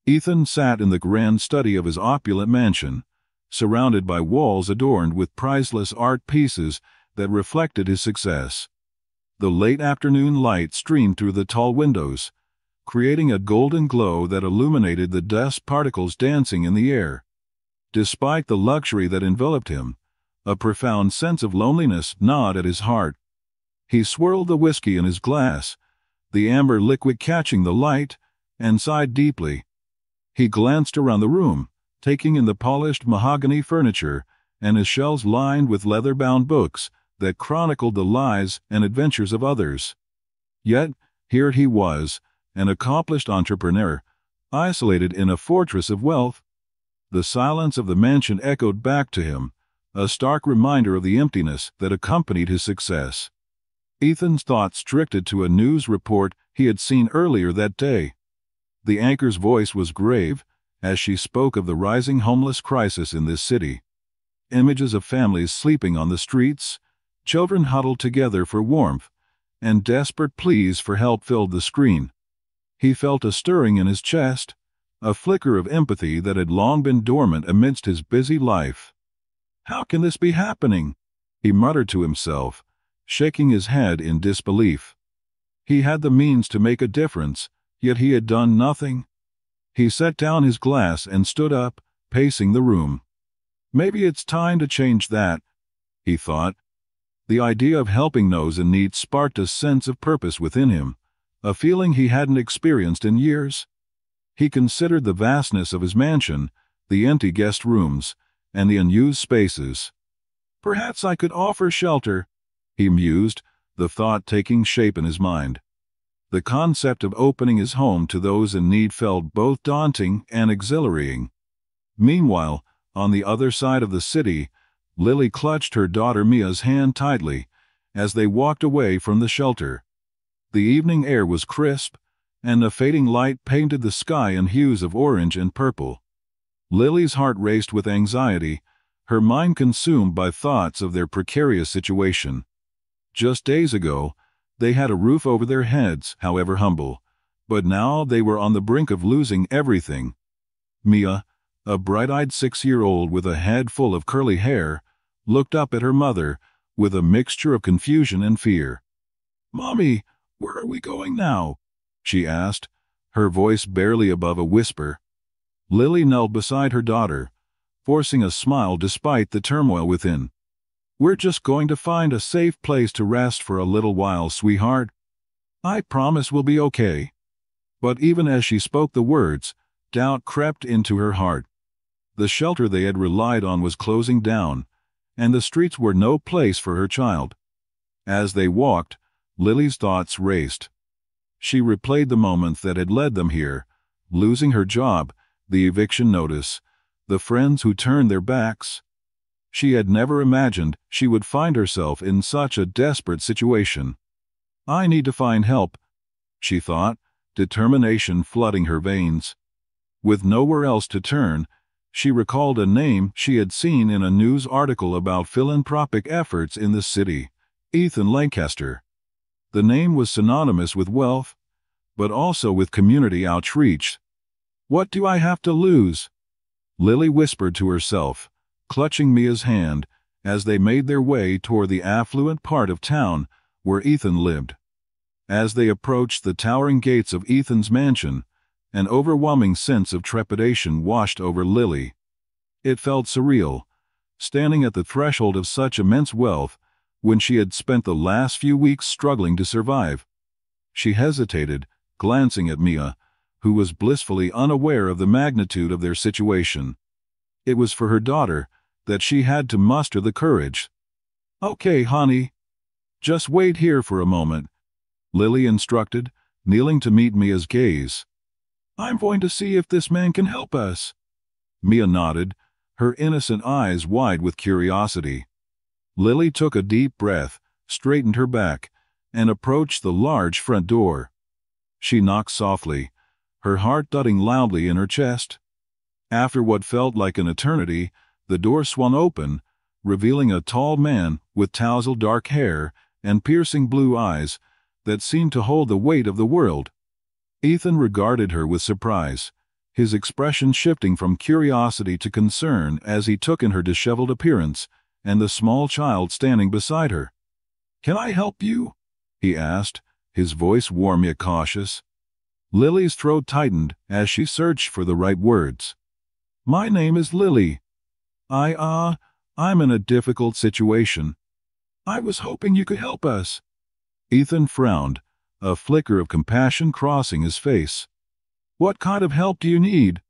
Ethan sat in the grand study of his opulent mansion, surrounded by walls adorned with priceless art pieces that reflected his success. The late afternoon light streamed through the tall windows, creating a golden glow that illuminated the dust particles dancing in the air. Despite the luxury that enveloped him, a profound sense of loneliness gnawed at his heart. He swirled the whiskey in his glass, the amber liquid catching the light, and sighed deeply. He glanced around the room, taking in the polished mahogany furniture and his shelves lined with leather-bound books that chronicled the lives and adventures of others. Yet, here he was, an accomplished entrepreneur, isolated in a fortress of wealth. The silence of the mansion echoed back to him, a stark reminder of the emptiness that accompanied his success. Ethan's thoughts drifted to a news report he had seen earlier that day. The anchor's voice was grave as she spoke of the rising homeless crisis in this city. Images of families sleeping on the streets, children huddled together for warmth, and desperate pleas for help filled the screen. He felt a stirring in his chest, a flicker of empathy that had long been dormant amidst his busy life. "How can this be happening?" he muttered to himself, shaking his head in disbelief. He had the means to make a difference, yet he had done nothing. He set down his glass and stood up, pacing the room. Maybe it's time to change that, he thought. The idea of helping those in need sparked a sense of purpose within him, a feeling he hadn't experienced in years. He considered the vastness of his mansion, the empty guest rooms, and the unused spaces. "Perhaps I could offer shelter," he mused, the thought taking shape in his mind. The concept of opening his home to those in need felt both daunting and exhilarating. Meanwhile, on the other side of the city, Lily clutched her daughter Mia's hand tightly as they walked away from the shelter. The evening air was crisp, and the fading light painted the sky in hues of orange and purple. Lily's heart raced with anxiety, her mind consumed by thoughts of their precarious situation. Just days ago, they had a roof over their heads, however humble, but now they were on the brink of losing everything. Mia, a bright-eyed 6-year-old with a head full of curly hair, looked up at her mother with a mixture of confusion and fear. "Mommy, where are we going now?" she asked, her voice barely above a whisper. Lily knelt beside her daughter, forcing a smile despite the turmoil within. "We're just going to find a safe place to rest for a little while, sweetheart. I promise we'll be okay." But even as she spoke the words, doubt crept into her heart. The shelter they had relied on was closing down, and the streets were no place for her child. As they walked, Lily's thoughts raced. She replayed the moments that had led them here, losing her job, the eviction notice, the friends who turned their backs. She had never imagined she would find herself in such a desperate situation. "I need to find help," she thought, determination flooding her veins. With nowhere else to turn, she recalled a name she had seen in a news article about philanthropic efforts in the city: Ethan Lancaster. The name was synonymous with wealth, but also with community outreach. "What do I have to lose?" Lily whispered to herself, clutching Mia's hand as they made their way toward the affluent part of town where Ethan lived. As they approached the towering gates of Ethan's mansion, an overwhelming sense of trepidation washed over Lily. It felt surreal, standing at the threshold of such immense wealth when she had spent the last few weeks struggling to survive. She hesitated, glancing at Mia, who was blissfully unaware of the magnitude of their situation. It was for her daughter that she had to muster the courage. "Okay, honey. Just wait here for a moment," Lily instructed, kneeling to meet Mia's gaze. "I'm going to see if this man can help us." Mia nodded, her innocent eyes wide with curiosity. Lily took a deep breath, straightened her back, and approached the large front door. She knocked softly, her heart thudding loudly in her chest. After what felt like an eternity, the door swung open, revealing a tall man with tousled dark hair and piercing blue eyes that seemed to hold the weight of the world. Ethan regarded her with surprise, his expression shifting from curiosity to concern as he took in her disheveled appearance and the small child standing beside her. "Can I help you?" he asked, his voice warm yet cautious. Lily's throat tightened as she searched for the right words. "My name is Lily. I'm in a difficult situation. I was hoping you could help us." Ethan frowned, a flicker of compassion crossing his face. "What kind of help do you need?"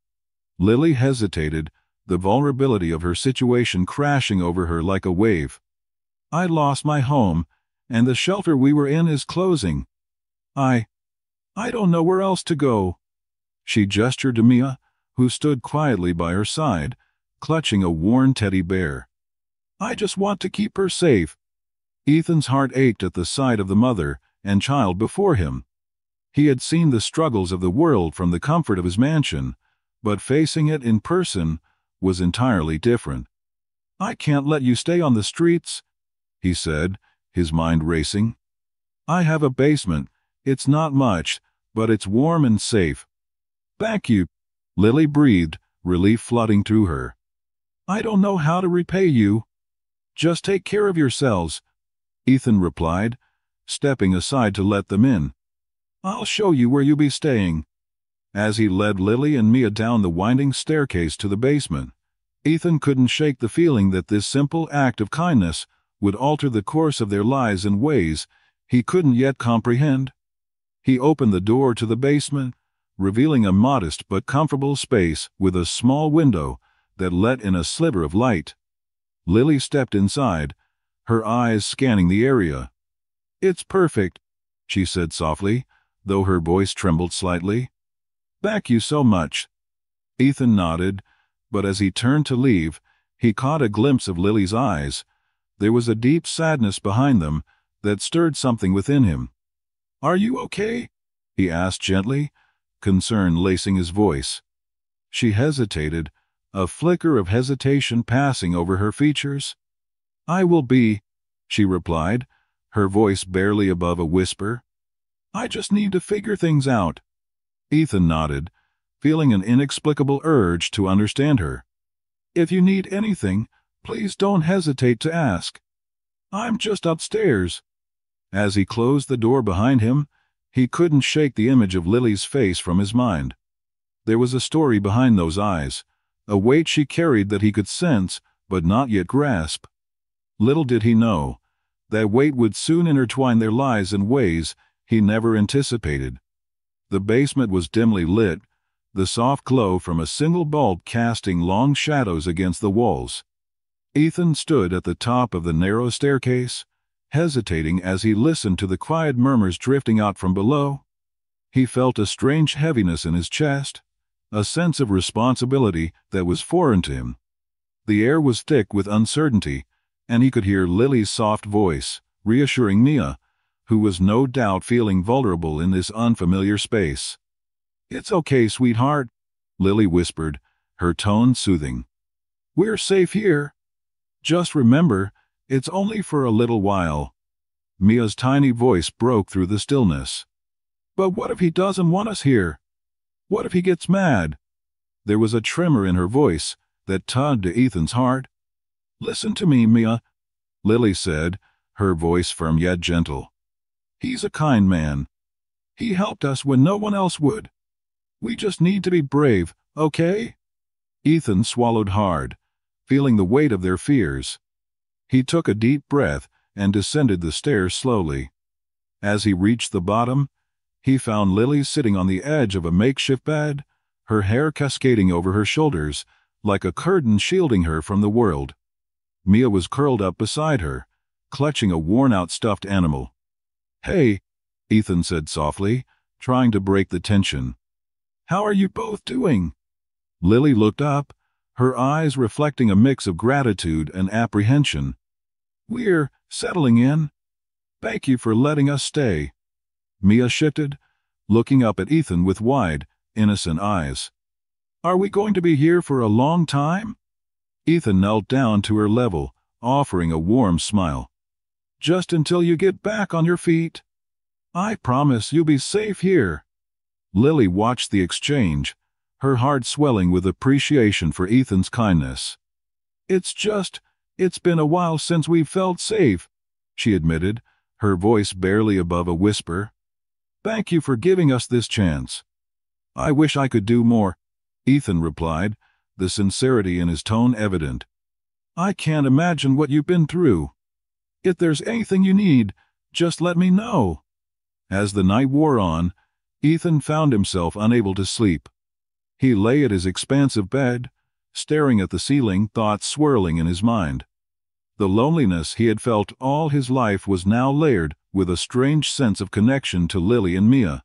Lily hesitated, the vulnerability of her situation crashing over her like a wave. "I lost my home, and the shelter we were in is closing. I don't know where else to go." She gestured to Mia, who stood quietly by her side, clutching a worn teddy bear. "I just want to keep her safe." Ethan's heart ached at the sight of the mother and child before him. He had seen the struggles of the world from the comfort of his mansion, but facing it in person was entirely different. "I can't let you stay on the streets," he said, his mind racing. "I have a basement. It's not much, but it's warm and safe." "Thank you," Lily breathed, relief flooding through her. "I don't know how to repay you." "Just take care of yourselves," Ethan replied, stepping aside to let them in. "I'll show you where you'll be staying." As he led Lily and Mia down the winding staircase to the basement, Ethan couldn't shake the feeling that this simple act of kindness would alter the course of their lives in ways he couldn't yet comprehend. He opened the door to the basement, revealing a modest but comfortable space with a small window that let in a sliver of light. Lily stepped inside, her eyes scanning the area. "It's perfect," she said softly, though her voice trembled slightly. "Thank you so much." Ethan nodded, but as he turned to leave, he caught a glimpse of Lily's eyes. There was a deep sadness behind them that stirred something within him. "Are you okay?" he asked gently, concern lacing his voice. She hesitated, a flicker of hesitation passing over her features. "I will be," she replied, her voice barely above a whisper. "I just need to figure things out." Ethan nodded, feeling an inexplicable urge to understand her. "If you need anything, please don't hesitate to ask. I'm just upstairs." As he closed the door behind him, he couldn't shake the image of Lily's face from his mind. There was a story behind those eyes, a weight she carried that he could sense but not yet grasp. Little did he know, that weight would soon intertwine their lives in ways he never anticipated. The basement was dimly lit, the soft glow from a single bulb casting long shadows against the walls. Ethan stood at the top of the narrow staircase, hesitating as he listened to the quiet murmurs drifting out from below. He felt a strange heaviness in his chest, a sense of responsibility that was foreign to him. The air was thick with uncertainty, and he could hear Lily's soft voice, reassuring Mia, who was no doubt feeling vulnerable in this unfamiliar space. "It's okay, sweetheart," Lily whispered, her tone soothing. "We're safe here. Just remember, it's only for a little while." Mia's tiny voice broke through the stillness. "But what if he doesn't want us here? What if he gets mad?" There was a tremor in her voice that tugged at Ethan's heart. "Listen to me, Mia," Lily said, her voice firm yet gentle. "He's a kind man. He helped us when no one else would. We just need to be brave, okay?" Ethan swallowed hard, feeling the weight of their fears. He took a deep breath and descended the stairs slowly. As he reached the bottom, he found Lily sitting on the edge of a makeshift bed, her hair cascading over her shoulders, like a curtain shielding her from the world. Mia was curled up beside her, clutching a worn-out stuffed animal. "Hey," Ethan said softly, trying to break the tension. "How are you both doing?" Lily looked up, her eyes reflecting a mix of gratitude and apprehension. "We're settling in. Thank you for letting us stay." Mia shifted, looking up at Ethan with wide, innocent eyes. "Are we going to be here for a long time?" Ethan knelt down to her level, offering a warm smile. "Just until you get back on your feet. I promise you'll be safe here." Lily watched the exchange, her heart swelling with appreciation for Ethan's kindness. It's been a while since we've felt safe," she admitted, her voice barely above a whisper. "Thank you for giving us this chance." "I wish I could do more," Ethan replied, the sincerity in his tone evident. "I can't imagine what you've been through. If there's anything you need, just let me know." As the night wore on, Ethan found himself unable to sleep. He lay at his expansive bed, staring at the ceiling, thoughts swirling in his mind. The loneliness he had felt all his life was now layered with a strange sense of connection to Lily and Mia.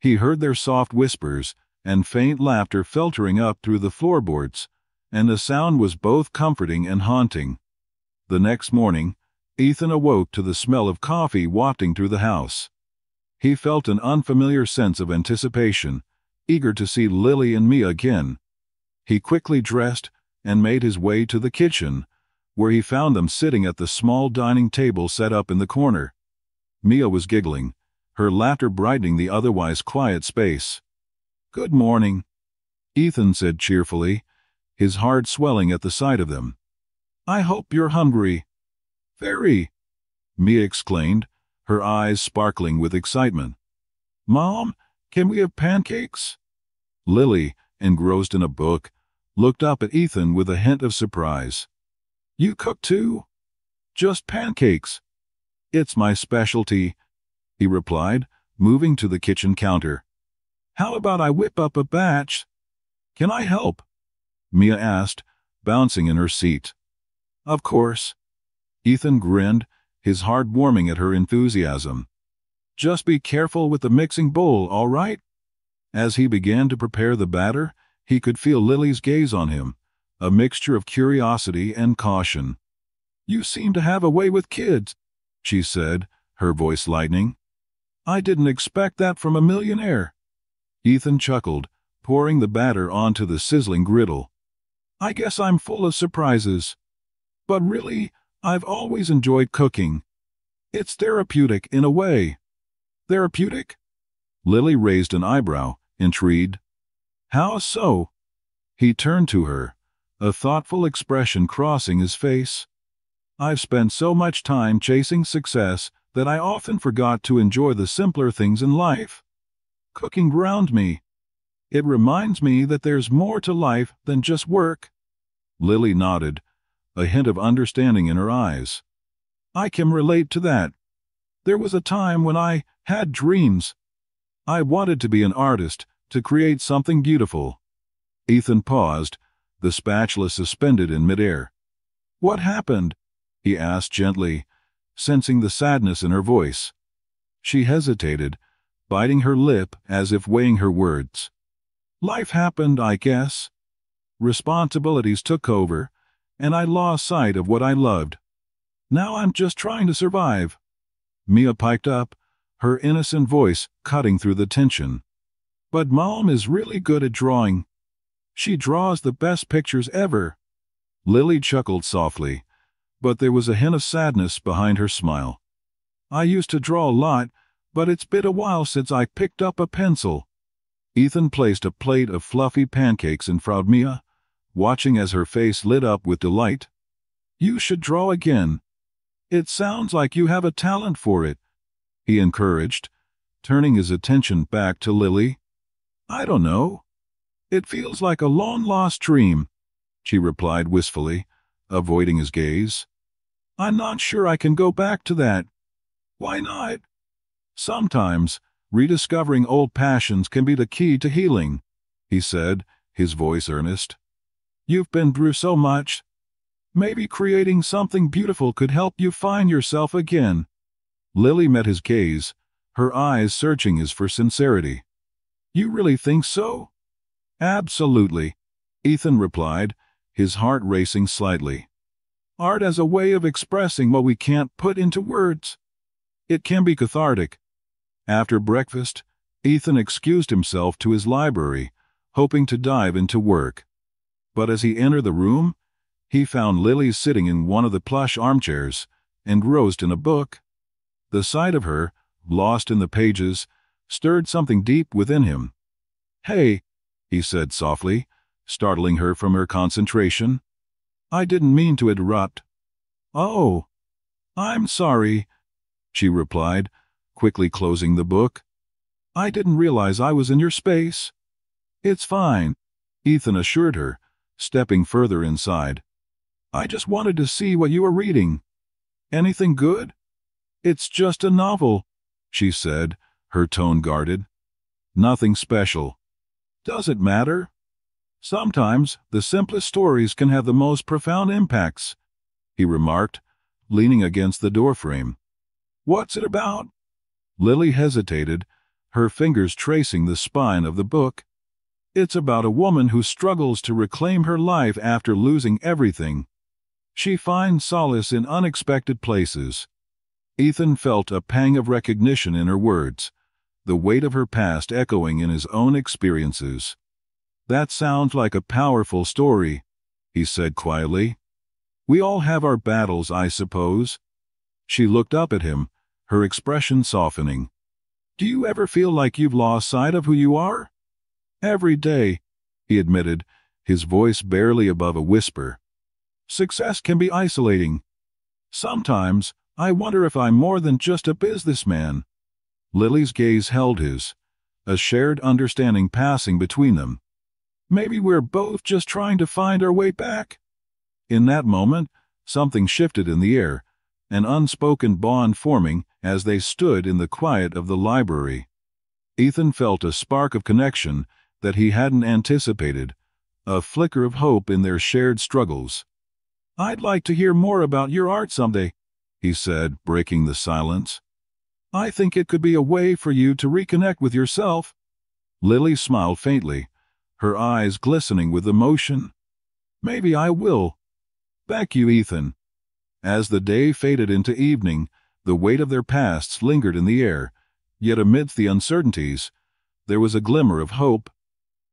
He heard their soft whispers and faint laughter filtering up through the floorboards, and the sound was both comforting and haunting. The next morning, Ethan awoke to the smell of coffee wafting through the house. He felt an unfamiliar sense of anticipation, eager to see Lily and Mia again. He quickly dressed and made his way to the kitchen, where he found them sitting at the small dining table set up in the corner. Mia was giggling, her laughter brightening the otherwise quiet space. "Good morning," Ethan said cheerfully, his heart swelling at the sight of them. "I hope you're hungry." "Very," Mia exclaimed, her eyes sparkling with excitement. "Mom, can we have pancakes?" Lily, engrossed in a book, looked up at Ethan with a hint of surprise. "You cook too?" "Just pancakes. It's my specialty," he replied, moving to the kitchen counter. "How about I whip up a batch?" "Can I help?" Mia asked, bouncing in her seat. "Of course." Ethan grinned, his heart warming at her enthusiasm. "Just be careful with the mixing bowl, all right?" As he began to prepare the batter, he could feel Lily's gaze on him, a mixture of curiosity and caution. "You seem to have a way with kids," she said, her voice lightening. "I didn't expect that from a millionaire." Ethan chuckled, pouring the batter onto the sizzling griddle. "I guess I'm full of surprises. But really, I've always enjoyed cooking. It's therapeutic in a way." "Therapeutic?" Lily raised an eyebrow, intrigued. "How so?" He turned to her, a thoughtful expression crossing his face. "I've spent so much time chasing success that I often forgot to enjoy the simpler things in life. Cooking grounds me. It reminds me that there's more to life than just work." Lily nodded, a hint of understanding in her eyes. "I can relate to that. There was a time when I had dreams. I wanted to be an artist, to create something beautiful." Ethan paused, the spatula suspended in midair. "What happened?" he asked gently, sensing the sadness in her voice. She hesitated, biting her lip as if weighing her words. "Life happened, I guess. Responsibilities took over, and I lost sight of what I loved. Now I'm just trying to survive." Mia piped up, her innocent voice cutting through the tension. "But Mom is really good at drawing. She draws the best pictures ever." Lily chuckled softly, but there was a hint of sadness behind her smile. "I used to draw a lot, but it's been a while since I picked up a pencil." Ethan placed a plate of fluffy pancakes in front of Mia, watching as her face lit up with delight. "You should draw again. It sounds like you have a talent for it," he encouraged, turning his attention back to Lily. "I don't know. It feels like a long-lost dream," she replied wistfully, avoiding his gaze. "I'm not sure I can go back to that." "Why not?" "Sometimes, rediscovering old passions can be the key to healing," he said, his voice earnest. "You've been through so much. Maybe creating something beautiful could help you find yourself again." Lily met his gaze, her eyes searching his for sincerity. "You really think so?" "Absolutely," Ethan replied, his heart racing slightly. "Art as a way of expressing what we can't put into words. It can be cathartic." After breakfast, Ethan excused himself to his library, hoping to dive into work. But as he entered the room, he found Lily sitting in one of the plush armchairs, engrossed in a book. The sight of her, lost in the pages, stirred something deep within him. "Hey," he said softly, startling her from her concentration. I didn't mean to interrupt. Oh, I'm sorry, she replied, quickly closing the book. I didn't realize I was in your space. It's fine, Ethan assured her, stepping further inside. I just wanted to see what you were reading. Anything good? It's just a novel, she said, her tone guarded. Nothing special. Does it matter? Sometimes the simplest stories can have the most profound impacts, he remarked, leaning against the doorframe. What's it about? Lily hesitated, her fingers tracing the spine of the book. It's about a woman who struggles to reclaim her life after losing everything. She finds solace in unexpected places. Ethan felt a pang of recognition in her words, the weight of her past echoing in his own experiences. That sounds like a powerful story, he said quietly. We all have our battles, I suppose. She looked up at him, her expression softening. Do you ever feel like you've lost sight of who you are? Every day, he admitted, his voice barely above a whisper. Success can be isolating. Sometimes, I wonder if I'm more than just a businessman. Lily's gaze held his, a shared understanding passing between them. Maybe we're both just trying to find our way back. In that moment, something shifted in the air, an unspoken bond forming as they stood in the quiet of the library. Ethan felt a spark of connection that he hadn't anticipated, a flicker of hope in their shared struggles. I'd like to hear more about your art someday, he said, breaking the silence. I think it could be a way for you to reconnect with yourself. Lily smiled faintly, her eyes glistening with emotion. Maybe I will. Thank you, Ethan. As the day faded into evening, the weight of their pasts lingered in the air, yet amidst the uncertainties, there was a glimmer of hope.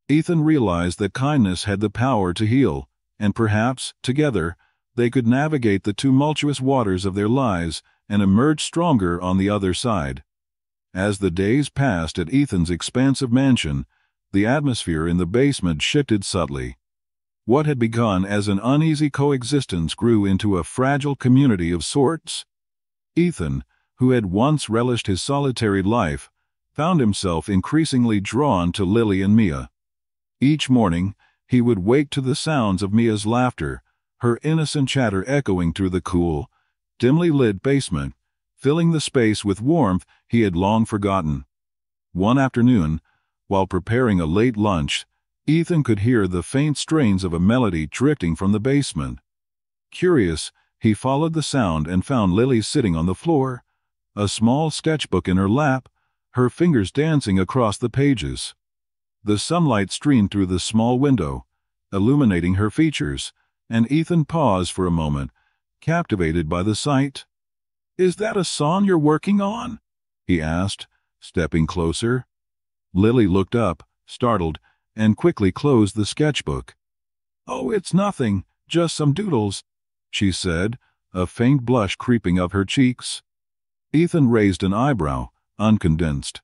Ethan realized that kindness had the power to heal, and perhaps, together, they could navigate the tumultuous waters of their lives and emerge stronger on the other side. As the days passed at Ethan's expansive mansion, the atmosphere in the basement shifted subtly. What had begun as an uneasy coexistence grew into a fragile community of sorts. Ethan, who had once relished his solitary life, found himself increasingly drawn to Lily and Mia. Each morning, he would wake to the sounds of Mia's laughter, her innocent chatter echoing through the cool, dimly lit basement, filling the space with warmth he had long forgotten. One afternoon, while preparing a late lunch, Ethan could hear the faint strains of a melody drifting from the basement. Curious, he followed the sound and found Lily sitting on the floor, a small sketchbook in her lap, her fingers dancing across the pages. The sunlight streamed through the small window, illuminating her features, and Ethan paused for a moment, captivated by the sight. Is that a song you're working on? He asked, stepping closer. Lily looked up, startled, and quickly closed the sketchbook. Oh, it's nothing, just some doodles, she said, a faint blush creeping up her cheeks. Ethan raised an eyebrow, unconvinced.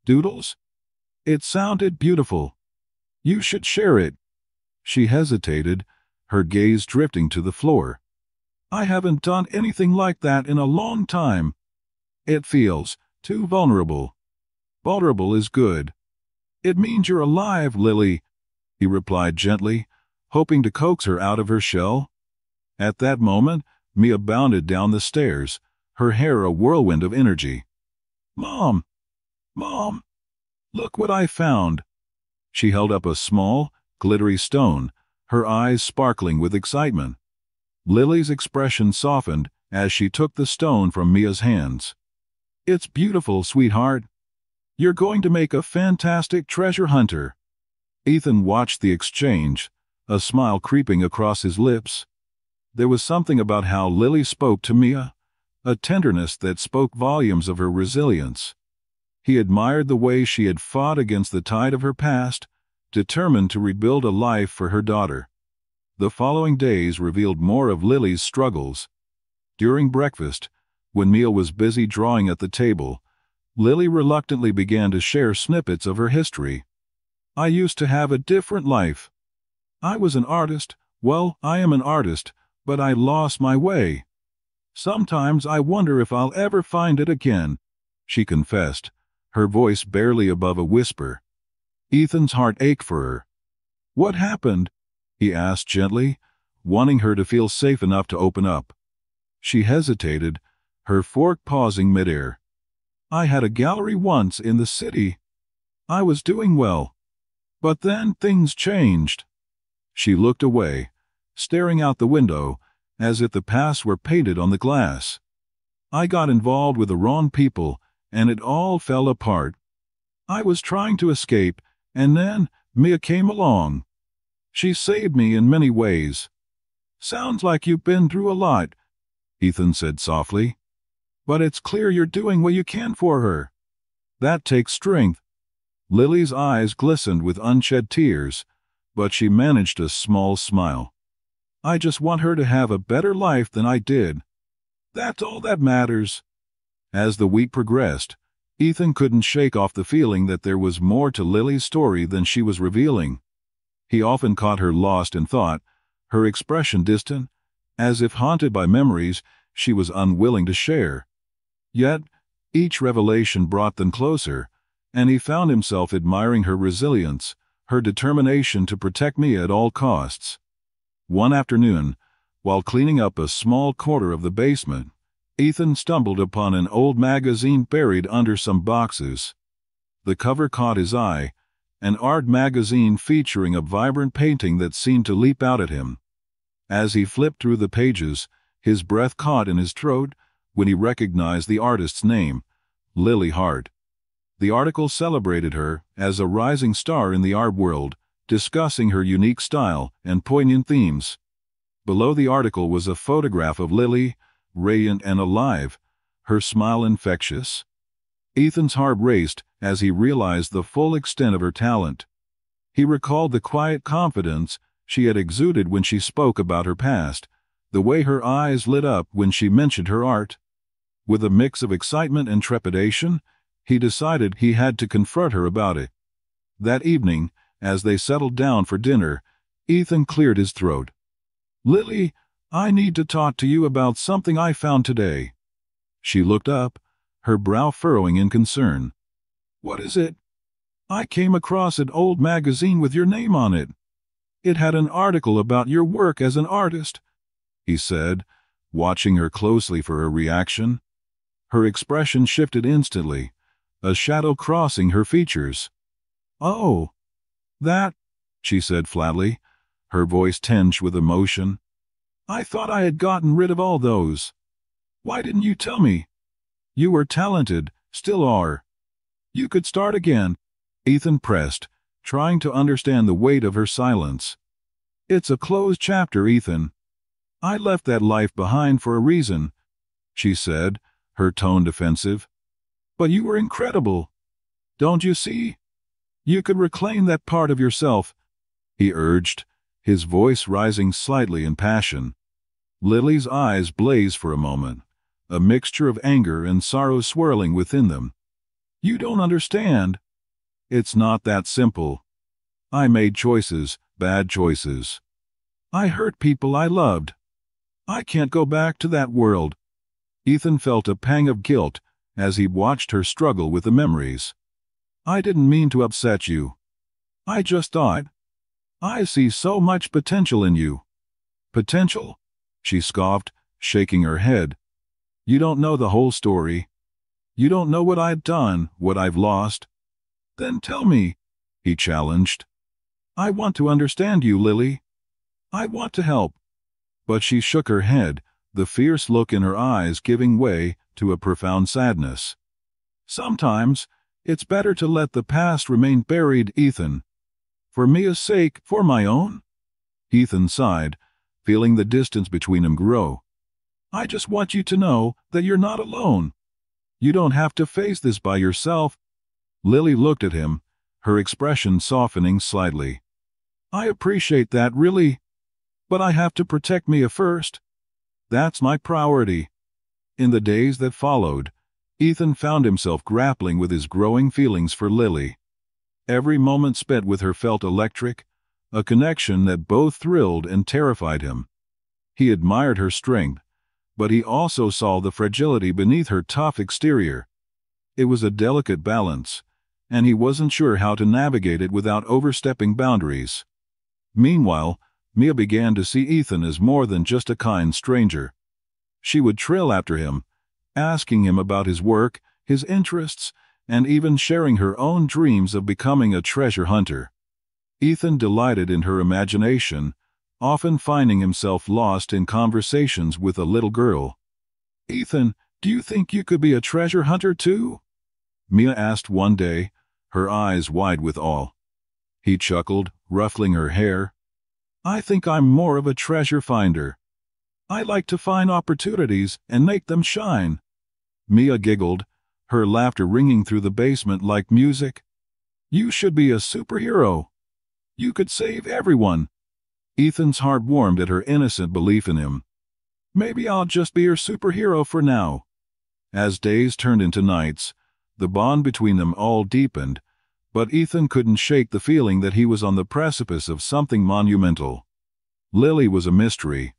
Doodles? It sounded beautiful. You should share it. She hesitated, her gaze drifting to the floor. I haven't done anything like that in a long time. It feels too vulnerable. Vulnerable is good. It means you're alive, Lily, he replied gently, hoping to coax her out of her shell. At that moment, Mia bounded down the stairs, her hair a whirlwind of energy. Mom! Mom! Look what I found! She held up a small, glittery stone, her eyes sparkling with excitement. Lily's expression softened as she took the stone from Mia's hands. It's beautiful, sweetheart. You're going to make a fantastic treasure hunter. Ethan watched the exchange, a smile creeping across his lips. There was something about how Lily spoke to Mia, a tenderness that spoke volumes of her resilience. He admired the way she had fought against the tide of her past, determined to rebuild a life for her daughter. The following days revealed more of Lily's struggles. During breakfast, when Mia was busy drawing at the table, Lily reluctantly began to share snippets of her history. I used to have a different life. I was an artist. Well, I am an artist, but I lost my way. Sometimes I wonder if I'll ever find it again," she confessed, her voice barely above a whisper. Ethan's heart ached for her. "What happened?" he asked gently, wanting her to feel safe enough to open up. She hesitated, her fork pausing midair. "I had a gallery once in the city. I was doing well. But then things changed." She looked away, staring out the window, as if the past were painted on the glass. "I got involved with the wrong people, and it all fell apart. I was trying to escape, and then Mia came along. She saved me in many ways." "Sounds like you've been through a lot," Ethan said softly. "But it's clear you're doing what you can for her. That takes strength." Lily's eyes glistened with unshed tears, but she managed a small smile. "I just want her to have a better life than I did. That's all that matters." As the week progressed, Ethan couldn't shake off the feeling that there was more to Lily's story than she was revealing. He often caught her lost in thought, her expression distant, as if haunted by memories she was unwilling to share. Yet, each revelation brought them closer, and he found himself admiring her resilience, her determination to protect Mia at all costs. One afternoon, while cleaning up a small corner of the basement, Ethan stumbled upon an old magazine buried under some boxes. The cover caught his eye, an art magazine featuring a vibrant painting that seemed to leap out at him. As he flipped through the pages, his breath caught in his throat when he recognized the artist's name, Lily Hart. The article celebrated her as a rising star in the art world, discussing her unique style and poignant themes. Below the article was a photograph of Lily, radiant and alive, her smile infectious. Ethan's heart raced as he realized the full extent of her talent. He recalled the quiet confidence she had exuded when she spoke about her past, the way her eyes lit up when she mentioned her art. With a mix of excitement and trepidation, he decided he had to confront her about it. That evening, as they settled down for dinner, Ethan cleared his throat. "Lily, I need to talk to you about something I found today." She looked up, her brow furrowing in concern. "What is it?" "I came across an old magazine with your name on it. It had an article about your work as an artist," he said, watching her closely for her reaction. Her expression shifted instantly, a shadow crossing her features. "Oh, that," she said flatly, her voice tinged with emotion. "I thought I had gotten rid of all those. Why didn't you tell me? You were talented, still are. You could start again." Ethan pressed, trying to understand the weight of her silence. "It's a closed chapter, Ethan. I left that life behind for a reason," she said, her tone defensive. "But you were incredible. Don't you see? You could reclaim that part of yourself," he urged, his voice rising slightly in passion. Lily's eyes blazed for a moment, a mixture of anger and sorrow swirling within them. "You don't understand. It's not that simple. I made choices, bad choices. I hurt people I loved. I can't go back to that world." Ethan felt a pang of guilt as he watched her struggle with the memories. "I didn't mean to upset you. I just thought, I see so much potential in you." "Potential?" she scoffed, shaking her head. "You don't know the whole story. You don't know what I've done, what I've lost." "Then tell me," he challenged. "I want to understand you, Lily. I want to help." But she shook her head, the fierce look in her eyes giving way to a profound sadness. "Sometimes, it's better to let the past remain buried, Ethan. For Mia's sake, for my own." Ethan sighed, feeling the distance between them grow. "I just want you to know that you're not alone. You don't have to face this by yourself." Lily looked at him, her expression softening slightly. "I appreciate that, really. But I have to protect Mia first. That's my priority." In the days that followed, Ethan found himself grappling with his growing feelings for Lily. Every moment spent with her felt electric, a connection that both thrilled and terrified him. He admired her strength, but he also saw the fragility beneath her tough exterior. It was a delicate balance, and he wasn't sure how to navigate it without overstepping boundaries. Meanwhile, Mia began to see Ethan as more than just a kind stranger. She would trail after him, asking him about his work, his interests, and even sharing her own dreams of becoming a treasure hunter. Ethan delighted in her imagination, often finding himself lost in conversations with a little girl. "Ethan, do you think you could be a treasure hunter too?" Mia asked one day, her eyes wide with awe. He chuckled, ruffling her hair. "I think I'm more of a treasure finder. I like to find opportunities and make them shine." Mia giggled, her laughter ringing through the basement like music. "You should be a superhero. You could save everyone." Ethan's heart warmed at her innocent belief in him. "Maybe I'll just be your superhero for now." As days turned into nights, the bond between them all deepened, but Ethan couldn't shake the feeling that he was on the precipice of something monumental. Lily was a mystery,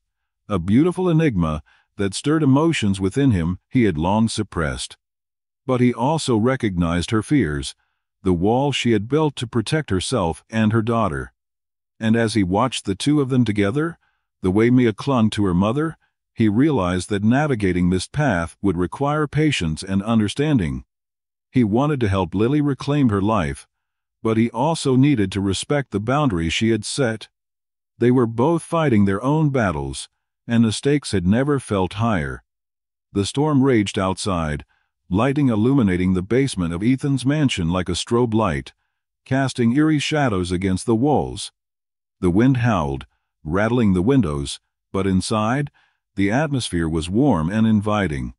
a beautiful enigma that stirred emotions within him he had long suppressed. But he also recognized her fears, the wall she had built to protect herself and her daughter. And as he watched the two of them together, the way Mia clung to her mother, he realized that navigating this path would require patience and understanding. He wanted to help Lily reclaim her life, but he also needed to respect the boundaries she had set. They were both fighting their own battles, and the stakes had never felt higher. The storm raged outside, lighting illuminating the basement of Ethan's mansion like a strobe light, casting eerie shadows against the walls. The wind howled, rattling the windows, but inside, the atmosphere was warm and inviting.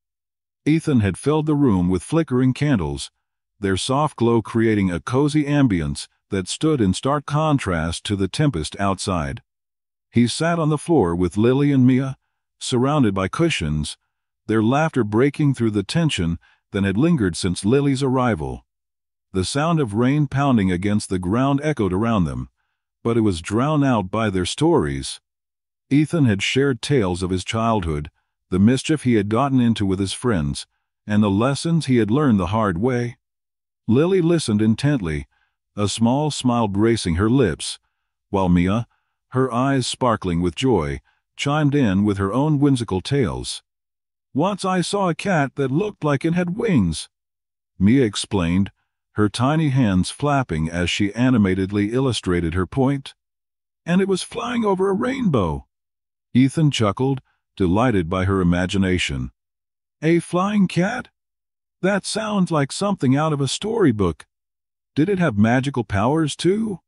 Ethan had filled the room with flickering candles, their soft glow creating a cozy ambience that stood in stark contrast to the tempest outside. He sat on the floor with Lily and Mia, surrounded by cushions, their laughter breaking through the tension that had lingered since Lily's arrival. The sound of rain pounding against the ground echoed around them, but it was drowned out by their stories. Ethan had shared tales of his childhood, the mischief he had gotten into with his friends, and the lessons he had learned the hard way. Lily listened intently, a small smile gracing her lips, while Mia, her eyes sparkling with joy, chimed in with her own whimsical tales. "Once I saw a cat that looked like it had wings," Mia explained, her tiny hands flapping as she animatedly illustrated her point. "And it was flying over a rainbow." Ethan chuckled, delighted by her imagination. "A flying cat? That sounds like something out of a storybook. Did it have magical powers too?"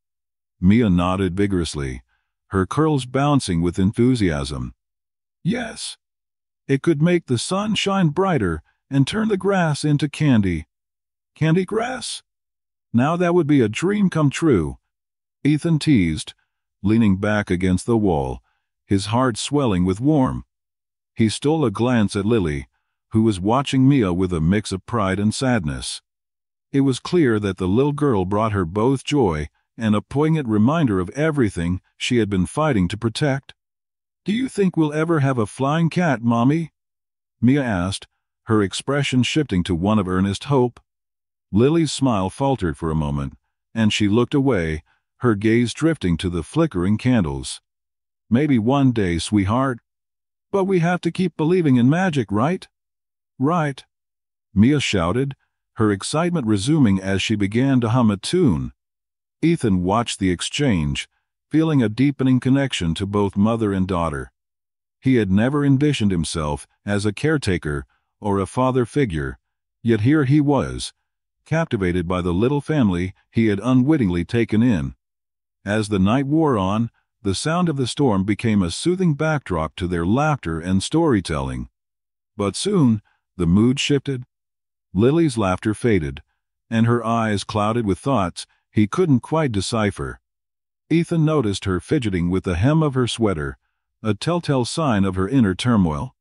Mia nodded vigorously, her curls bouncing with enthusiasm. "Yes. It could make the sun shine brighter and turn the grass into candy." "Candy grass? Now that would be a dream come true," Ethan teased, leaning back against the wall, his heart swelling with warmth. He stole a glance at Lily, who was watching Mia with a mix of pride and sadness. It was clear that the little girl brought her both joy and a poignant reminder of everything she had been fighting to protect. "Do you think we'll ever have a flying cat, Mommy?" Mia asked, her expression shifting to one of earnest hope. Lily's smile faltered for a moment, and she looked away, her gaze drifting to the flickering candles. "Maybe one day, sweetheart. But we have to keep believing in magic, right?" "Right," Mia shouted, her excitement resuming as she began to hum a tune. Ethan watched the exchange, feeling a deepening connection to both mother and daughter. He had never envisioned himself as a caretaker or a father figure, yet here he was, captivated by the little family he had unwittingly taken in. As the night wore on, the sound of the storm became a soothing backdrop to their laughter and storytelling. But soon, the mood shifted. Lily's laughter faded, and her eyes clouded with thoughts he couldn't quite decipher. Ethan noticed her fidgeting with the hem of her sweater, a telltale sign of her inner turmoil.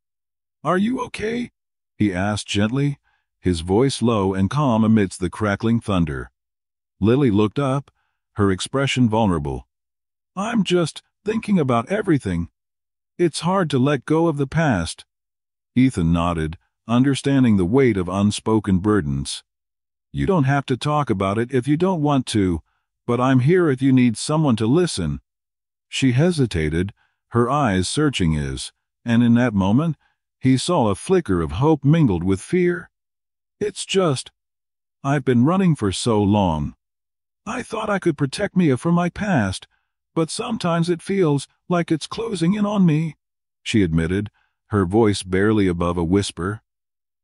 "Are you okay?" he asked gently, his voice low and calm amidst the crackling thunder. Lily looked up, her expression vulnerable. I'm just thinking about everything. It's hard to let go of the past. Ethan nodded, understanding the weight of unspoken burdens. You don't have to talk about it if you don't want to, but I'm here if you need someone to listen. She hesitated, her eyes searching his, and in that moment, he saw a flicker of hope mingled with fear. It's just, I've been running for so long. I thought I could protect Mia from my past, but sometimes it feels like it's closing in on me, she admitted, her voice barely above a whisper.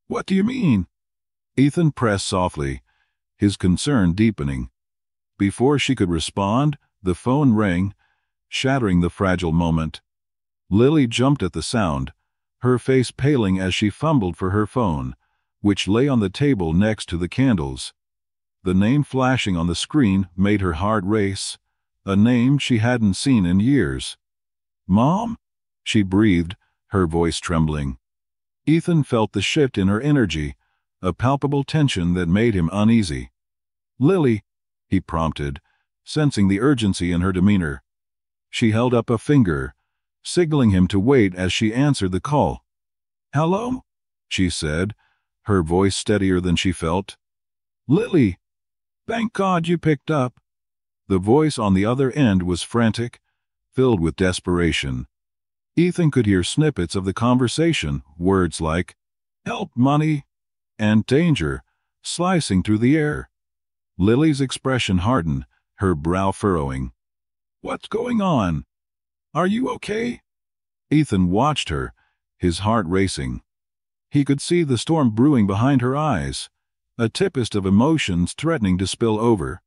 What do you mean? Ethan pressed softly, his concern deepening. Before she could respond, the phone rang, shattering the fragile moment. Lily jumped at the sound, her face paling as she fumbled for her phone, which lay on the table next to the candles. The name flashing on the screen made her heart race, a name she hadn't seen in years. Mom? She breathed, her voice trembling. Ethan felt the shift in her energy, a palpable tension that made him uneasy. Lily, he prompted, sensing the urgency in her demeanor. She held up a finger, signaling him to wait as she answered the call. Hello? She said, her voice steadier than she felt. Lily! Thank God you picked up. The voice on the other end was frantic, filled with desperation. Ethan could hear snippets of the conversation, words like, help, money, and danger, slicing through the air. Lily's expression hardened, her brow furrowing. What's going on? Are you okay? Ethan watched her, his heart racing. He could see the storm brewing behind her eyes, a tempest of emotions threatening to spill over.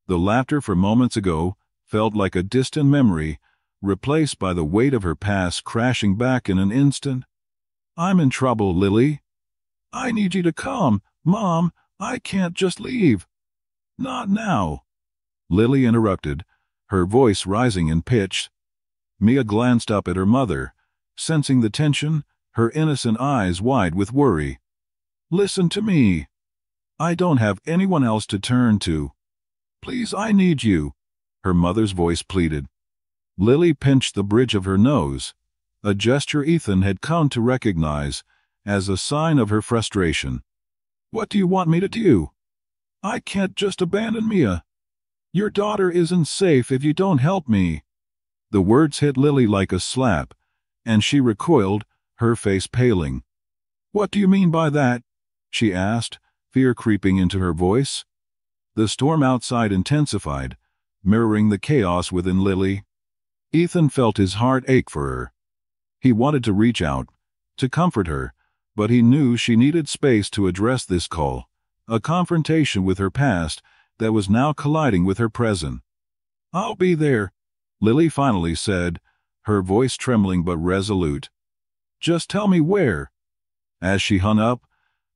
The laughter from moments ago felt like a distant memory, replaced by the weight of her past crashing back in an instant. I'm in trouble, Lily. I need you to come, Mom. I can't just leave. Not now. Lily interrupted, her voice rising in pitch. Mia glanced up at her mother, sensing the tension, her innocent eyes wide with worry. Listen to me. I don't have anyone else to turn to. Please, I need you, her mother's voice pleaded. Lily pinched the bridge of her nose, a gesture Ethan had come to recognize as a sign of her frustration. What do you want me to do? I can't just abandon Mia. Your daughter isn't safe if you don't help me. The words hit Lily like a slap, and she recoiled, her face paling. What do you mean by that? She asked, fear creeping into her voice. The storm outside intensified, mirroring the chaos within Lily. Ethan felt his heart ache for her. He wanted to reach out, to comfort her, but he knew she needed space to address this call, a confrontation with her past that was now colliding with her present. I'll be there, Lily finally said, her voice trembling but resolute. Just tell me where. As she hung up,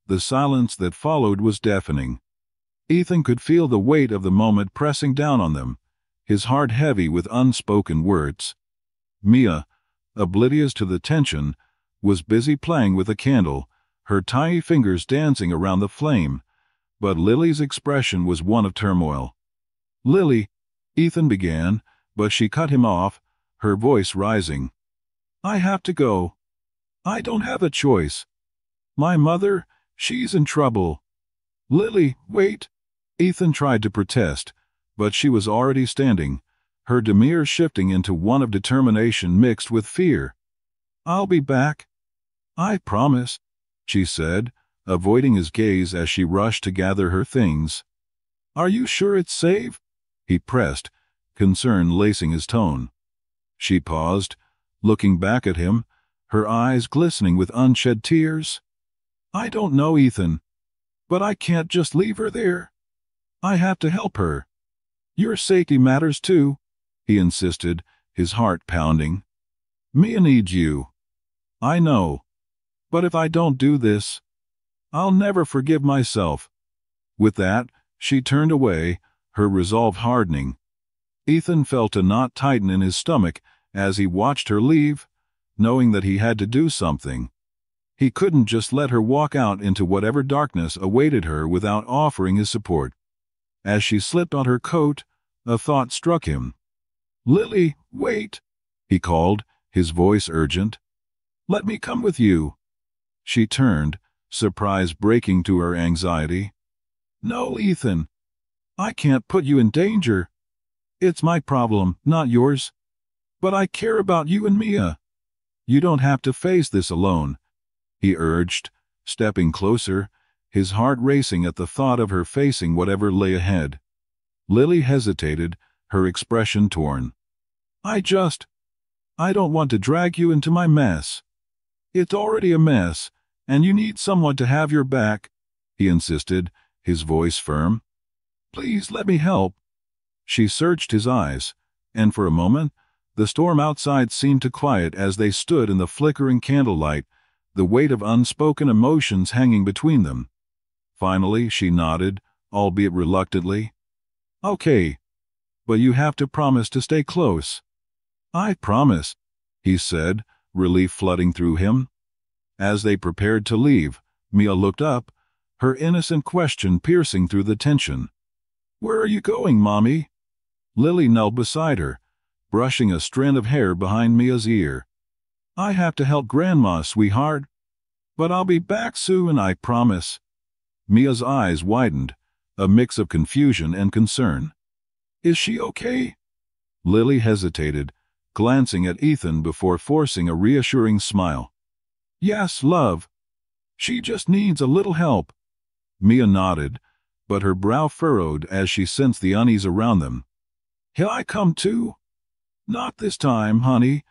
the silence that followed was deafening. Ethan could feel the weight of the moment pressing down on them, his heart heavy with unspoken words. Mia, oblivious to the tension, was busy playing with a candle, her tiny fingers dancing around the flame, but Lily's expression was one of turmoil. Lily, Ethan began, but she cut him off, her voice rising. I have to go. I don't have a choice. My mother, she's in trouble. Lily, wait. Ethan tried to protest, but she was already standing, her demeanor shifting into one of determination mixed with fear. I'll be back. I promise, she said, avoiding his gaze as she rushed to gather her things. Are you sure it's safe? He pressed, concern lacing his tone. She paused, looking back at him, her eyes glistening with unshed tears. I don't know, Ethan, but I can't just leave her there. I have to help her. Your safety matters too, he insisted, his heart pounding. Mia needs you. I know. But if I don't do this, I'll never forgive myself. With that, she turned away, her resolve hardening. Ethan felt a knot tighten in his stomach as he watched her leave, knowing that he had to do something. He couldn't just let her walk out into whatever darkness awaited her without offering his support. As she slipped on her coat, a thought struck him. "Lily, wait," he called, his voice urgent. "Let me come with you." She turned, surprise breaking to her anxiety. "No, Ethan. I can't put you in danger. It's my problem, not yours. But I care about you and Mia. You don't have to face this alone," he urged, stepping closer, his heart racing at the thought of her facing whatever lay ahead. Lily hesitated, her expression torn. I don't want to drag you into my mess. It's already a mess, and you need someone to have your back," he insisted, his voice firm. "Please let me help." She searched his eyes, and for a moment, the storm outside seemed to quiet as they stood in the flickering candlelight, the weight of unspoken emotions hanging between them. Finally, she nodded, albeit reluctantly. "Okay, but you have to promise to stay close." "I promise," he said, relief flooding through him. As they prepared to leave, Mia looked up, her innocent question piercing through the tension. "Where are you going, Mommy?" Lily knelt beside her, brushing a strand of hair behind Mia's ear. "I have to help Grandma, sweetheart. But I'll be back soon, I promise." Mia's eyes widened, a mix of confusion and concern. "Is she okay?" Lily hesitated, glancing at Ethan before forcing a reassuring smile. "Yes, love. She just needs a little help." Mia nodded, but her brow furrowed as she sensed the unease around them. "Can I come too?" "Not this time, honey,"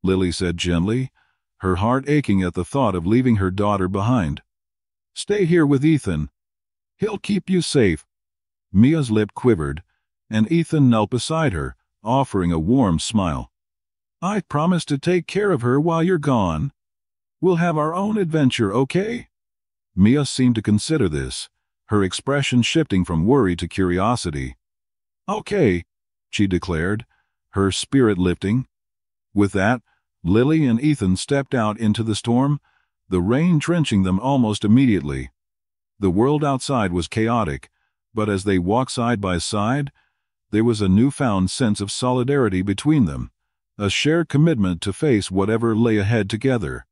Lily said gently, her heart aching at the thought of leaving her daughter behind. "Stay here with Ethan. He'll keep you safe." Mia's lip quivered, and Ethan knelt beside her, offering a warm smile. "I promise to take care of her while you're gone. We'll have our own adventure, okay?" Mia seemed to consider this, her expression shifting from worry to curiosity. "Okay," she declared, her spirit lifting. With that, Lily and Ethan stepped out into the storm, the rain drenching them almost immediately. The world outside was chaotic, but as they walked side by side, there was a newfound sense of solidarity between them, a shared commitment to face whatever lay ahead together.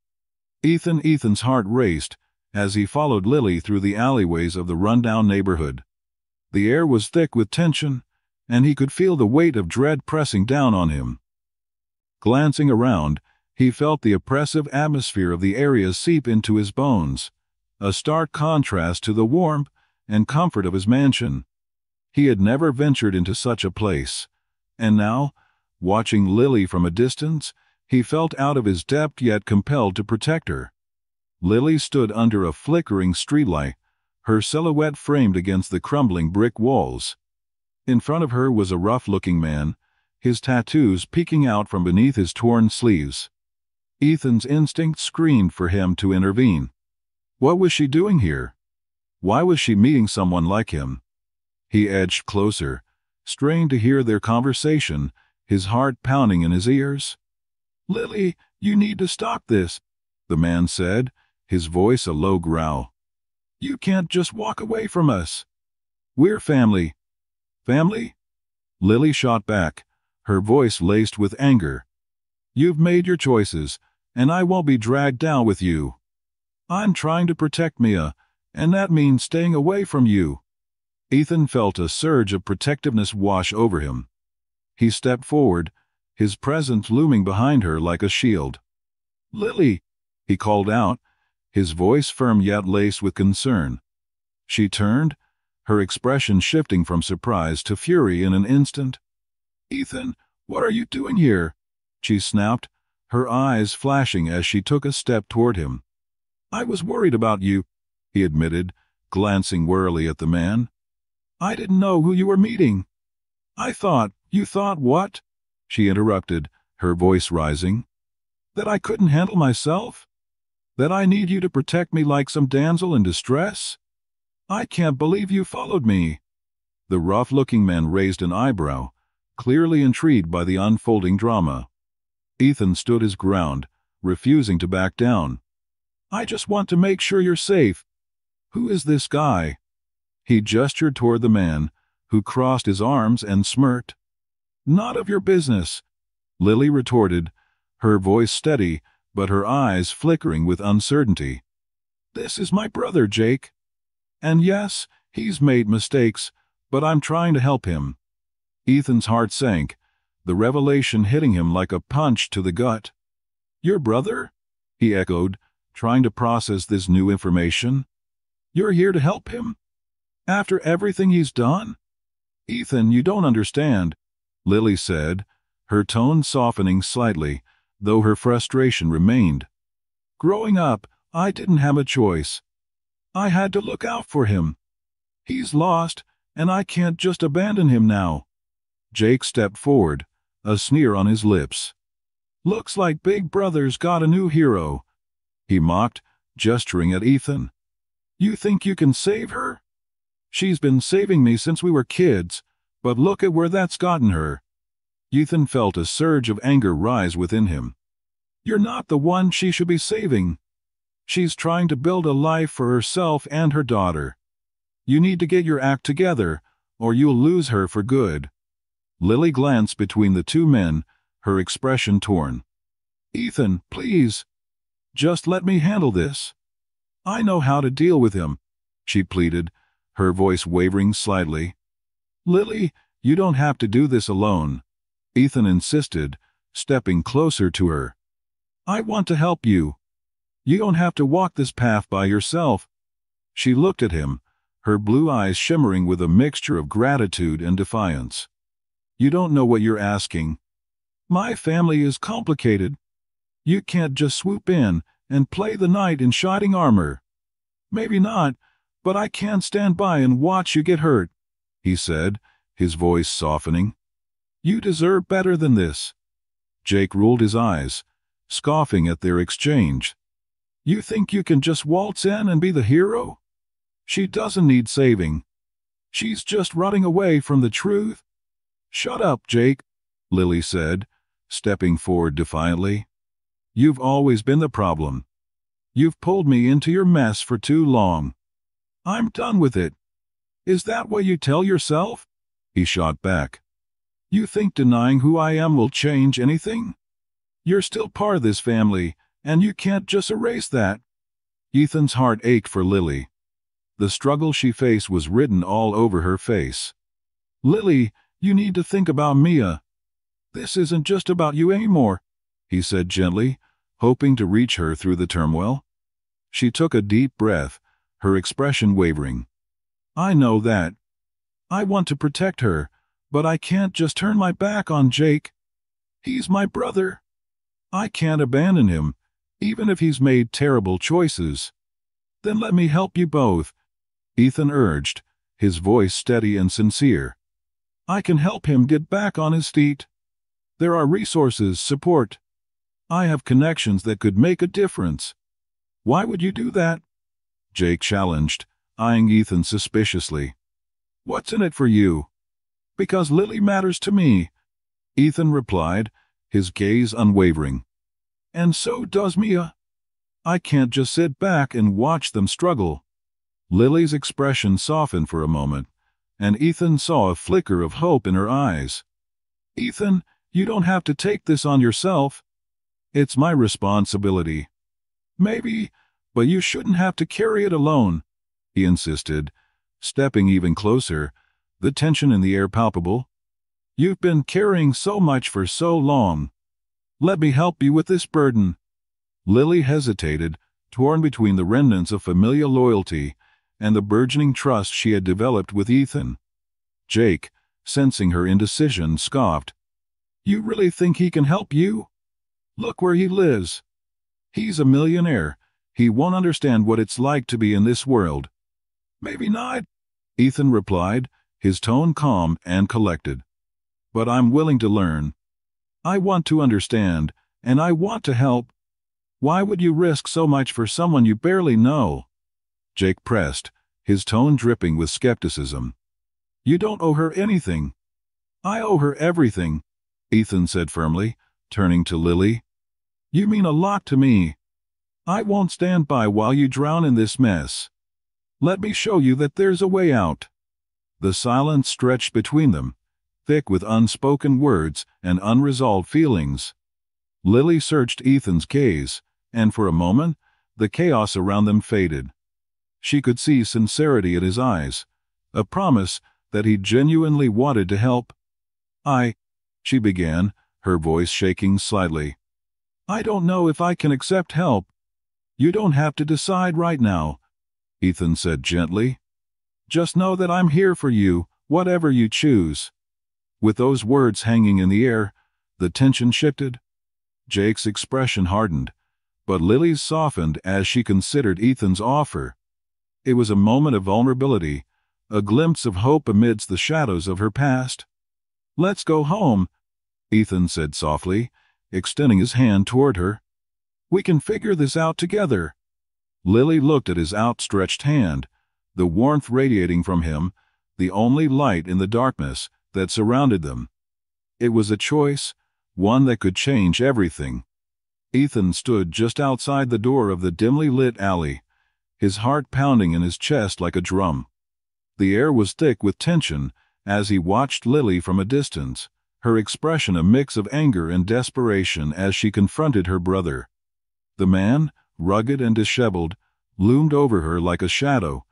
Ethan's heart raced as he followed Lily through the alleyways of the rundown neighborhood. The air was thick with tension, and he could feel the weight of dread pressing down on him. Glancing around, he felt the oppressive atmosphere of the area seep into his bones, a stark contrast to the warmth and comfort of his mansion. He had never ventured into such a place, and now, watching Lily from a distance, he felt out of his depth yet compelled to protect her. Lily stood under a flickering streetlight, her silhouette framed against the crumbling brick walls. In front of her was a rough-looking man, his tattoos peeking out from beneath his torn sleeves. Ethan's instinct screamed for him to intervene. What was she doing here? Why was she meeting someone like him? He edged closer, strained to hear their conversation, his heart pounding in his ears. "Lily, you need to stop this," the man said, his voice a low growl. "You can't just walk away from us. We're family." "Family?" Lily shot back, her voice laced with anger. "You've made your choices, and I won't be dragged down with you. I'm trying to protect Mia, and that means staying away from you." Ethan felt a surge of protectiveness wash over him. He stepped forward, his presence looming behind her like a shield. "Lily," he called out, his voice firm yet laced with concern. She turned, her expression shifting from surprise to fury in an instant. "Ethan, what are you doing here?" she snapped, her eyes flashing as she took a step toward him. "I was worried about you," he admitted, glancing warily at the man. "I didn't know who you were meeting." You thought what?" she interrupted, her voice rising. "That I couldn't handle myself? That I need you to protect me like some damsel in distress? I can't believe you followed me." The rough-looking man raised an eyebrow, clearly intrigued by the unfolding drama. Ethan stood his ground, refusing to back down. "I just want to make sure you're safe. Who is this guy?" He gestured toward the man, who crossed his arms and smirked. "None of your business," Lily retorted, her voice steady, but her eyes flickering with uncertainty. "This is my brother, Jake. And yes, he's made mistakes, but I'm trying to help him." Ethan's heart sank, the revelation hitting him like a punch to the gut. "Your brother?" he echoed, trying to process this new information. "You're here to help him? After everything he's done?" "Ethan, you don't understand," Lily said, her tone softening slightly, though her frustration remained. "Growing up, I didn't have a choice. I had to look out for him. He's lost, and I can't just abandon him now." Jake stepped forward, a sneer on his lips. "Looks like Big Brother's got a new hero," he mocked, gesturing at Ethan. "You think you can save her? She's been saving me since we were kids, but look at where that's gotten her." Ethan felt a surge of anger rise within him. "You're not the one she should be saving. She's trying to build a life for herself and her daughter. You need to get your act together, or you'll lose her for good." Lily glanced between the two men, her expression torn. "Ethan, please. Just let me handle this. I know how to deal with him," she pleaded, her voice wavering slightly. "Lily, you don't have to do this alone," Ethan insisted, stepping closer to her. "I want to help you. You don't have to walk this path by yourself." She looked at him, her blue eyes shimmering with a mixture of gratitude and defiance. "You don't know what you're asking. My family is complicated. You can't just swoop in and play the knight in shining armor." "Maybe not, but I can't stand by and watch you get hurt," he said, his voice softening. "You deserve better than this." Jake rolled his eyes, scoffing at their exchange. "You think you can just waltz in and be the hero? She doesn't need saving. She's just running away from the truth." "Shut up, Jake," Lily said, stepping forward defiantly. "You've always been the problem. You've pulled me into your mess for too long. I'm done with it." "Is that what you tell yourself?" he shot back. "You think denying who I am will change anything? You're still part of this family, and you can't just erase that." Ethan's heart ached for Lily. The struggle she faced was written all over her face. "Lily, you need to think about Mia. This isn't just about you anymore," he said gently, hoping to reach her through the turmoil. She took a deep breath, her expression wavering. "I know that. I want to protect her, but I can't just turn my back on Jake. He's my brother. I can't abandon him, even if he's made terrible choices." "Then let me help you both," Ethan urged, his voice steady and sincere. "I can help him get back on his feet. There are resources, support. I have connections that could make a difference." "Why would you do that?" Jake challenged, eyeing Ethan suspiciously. "What's in it for you?" "Because Lily matters to me," Ethan replied, his gaze unwavering. "And so does Mia. I can't just sit back and watch them struggle." Lily's expression softened for a moment, and Ethan saw a flicker of hope in her eyes. "Ethan, you don't have to take this on yourself. It's my responsibility." "Maybe, but you shouldn't have to carry it alone," he insisted, stepping even closer, the tension in the air palpable. "You've been carrying so much for so long. Let me help you with this burden." Lily hesitated, torn between the remnants of familial loyalty and the burgeoning trust she had developed with Ethan. Jake, sensing her indecision, scoffed. "You really think he can help you? Look where he lives. He's a millionaire. He won't understand what it's like to be in this world." "Maybe not," Ethan replied, his tone calm and collected. "But I'm willing to learn. I want to understand, and I want to help. Why would you risk so much for someone you barely know?" Jake pressed, his tone dripping with skepticism. "You don't owe her anything." "I owe her everything," Ethan said firmly, turning to Lily. "You mean a lot to me. I won't stand by while you drown in this mess. Let me show you that there's a way out." The silence stretched between them, thick with unspoken words and unresolved feelings. Lily searched Ethan's gaze, and for a moment, the chaos around them faded. She could see sincerity in his eyes, a promise that he genuinely wanted to help. She began, her voice shaking slightly. I don't know if I can accept help. You don't have to decide right now, Ethan said gently. Just know that I'm here for you, whatever you choose. With those words hanging in the air, the tension shifted. Jake's expression hardened, but Lily's softened as she considered Ethan's offer. It was a moment of vulnerability, a glimpse of hope amidst the shadows of her past. Let's go home, Ethan said softly, extending his hand toward her. We can figure this out together. Lily looked at his outstretched hand, the warmth radiating from him, the only light in the darkness that surrounded them. It was a choice, one that could change everything. Ethan stood just outside the door of the dimly lit alley, his heart pounding in his chest like a drum. The air was thick with tension as he watched Lily from a distance, her expression a mix of anger and desperation as she confronted her brother. The man, rugged and disheveled, loomed over her like a shadow,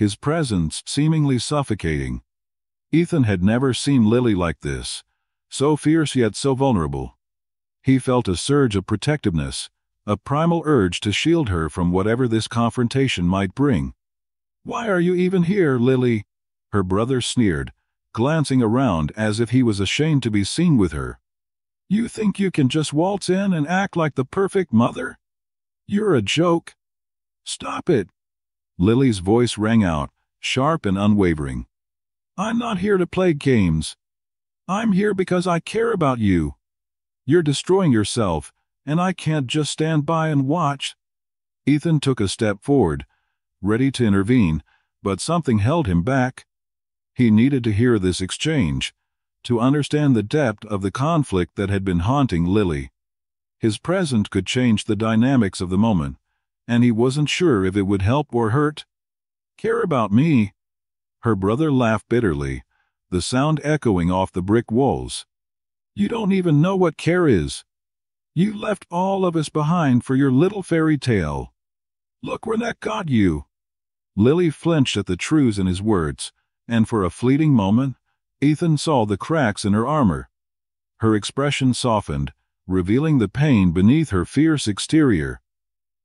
his presence seemingly suffocating. Ethan had never seen Lily like this, so fierce yet so vulnerable. He felt a surge of protectiveness, a primal urge to shield her from whatever this confrontation might bring. Why are you even here, Lily? Her brother sneered, glancing around as if he was ashamed to be seen with her. You think you can just waltz in and act like the perfect mother? You're a joke. Stop it. Lily's voice rang out, sharp and unwavering. I'm not here to play games. I'm here because I care about you. You're destroying yourself, and I can't just stand by and watch. Ethan took a step forward, ready to intervene, but something held him back. He needed to hear this exchange, to understand the depth of the conflict that had been haunting Lily. His presence could change the dynamics of the moment, and he wasn't sure if it would help or hurt. Care about me? Her brother laughed bitterly, the sound echoing off the brick walls. You don't even know what care is. You left all of us behind for your little fairy tale. Look where that got you. Lily flinched at the truths in his words, and for a fleeting moment, Ethan saw the cracks in her armor. Her expression softened, revealing the pain beneath her fierce exterior.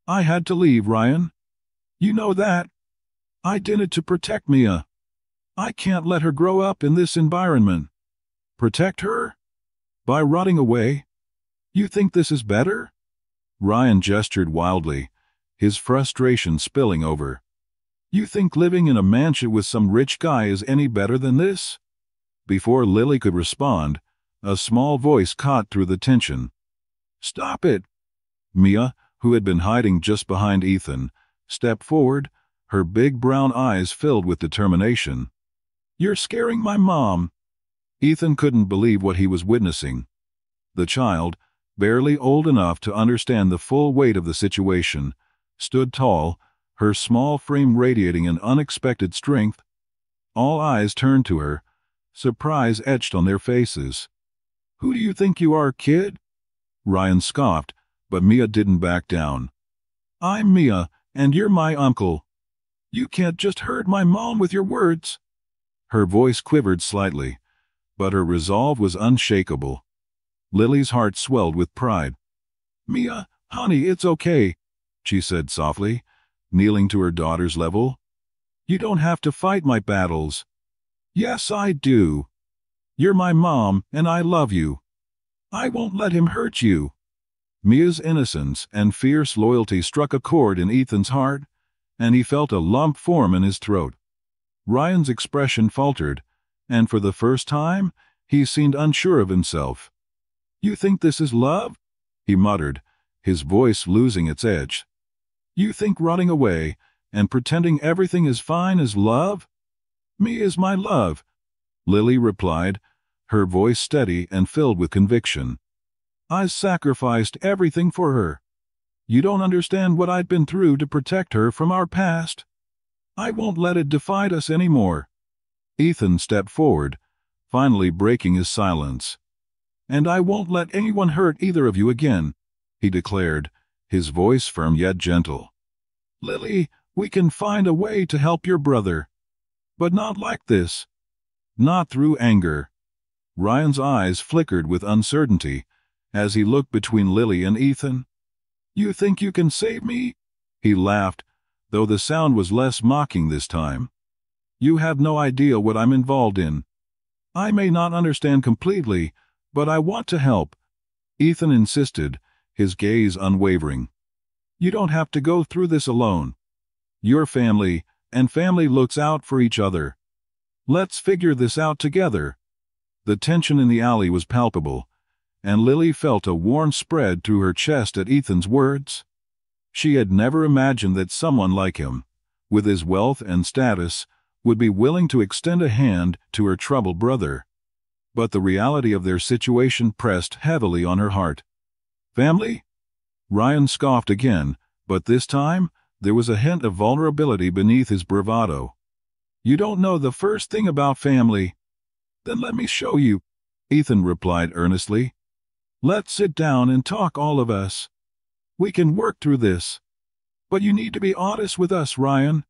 I had to leave, Ryan. You know that. I did it to protect Mia. I can't let her grow up in this environment. Protect her? By rotting away? You think this is better? Ryan gestured wildly, his frustration spilling over. You think living in a mansion with some rich guy is any better than this? Before Lily could respond, a small voice caught through the tension. Stop it! Mia, who had been hiding just behind Ethan, stepped forward, her big brown eyes filled with determination. You're scaring my mom. Ethan couldn't believe what he was witnessing. The child, barely old enough to understand the full weight of the situation, stood tall, her small frame radiating an unexpected strength. All eyes turned to her, surprise etched on their faces. Who do you think you are, kid? Ryan scoffed, but Mia didn't back down. I'm Mia, and you're my uncle. You can't just hurt my mom with your words. Her voice quivered slightly, but her resolve was unshakable. Lily's heart swelled with pride. Mia, honey, it's okay, she said softly, kneeling to her daughter's level. You don't have to fight my battles. Yes, I do. You're my mom, and I love you. I won't let him hurt you. Mia's innocence and fierce loyalty struck a chord in Ethan's heart, and he felt a lump form in his throat. Ryan's expression faltered, and for the first time, he seemed unsure of himself. You think this is love? He muttered, his voice losing its edge. You think rotting away and pretending everything is fine is love? Me is my love, Lily replied, her voice steady and filled with conviction. I sacrificed everything for her. You don't understand what I'd been through to protect her from our past. I won't let it define us anymore. Ethan stepped forward, finally breaking his silence. "And I won't let anyone hurt either of you again," he declared, his voice firm yet gentle. "Lily, we can find a way to help your brother. But not like this. Not through anger." Ryan's eyes flickered with uncertainty as he looked between Lily and Ethan. "You think you can save me?" He laughed, though the sound was less mocking this time. "You have no idea what I'm involved in. I may not understand completely, but I want to help," Ethan insisted, his gaze unwavering. "You don't have to go through this alone. Your family, and family looks out for each other. Let's figure this out together." The tension in the alley was palpable, and Lily felt a warmth spread through her chest at Ethan's words. She had never imagined that someone like him, with his wealth and status, would be willing to extend a hand to her troubled brother. But the reality of their situation pressed heavily on her heart. "Family?" Ryan scoffed again, but this time there was a hint of vulnerability beneath his bravado. "You don't know the first thing about family." "Then let me show you," Ethan replied earnestly. "Let's sit down and talk, all of us. We can work through this. But you need to be honest with us, Ryan."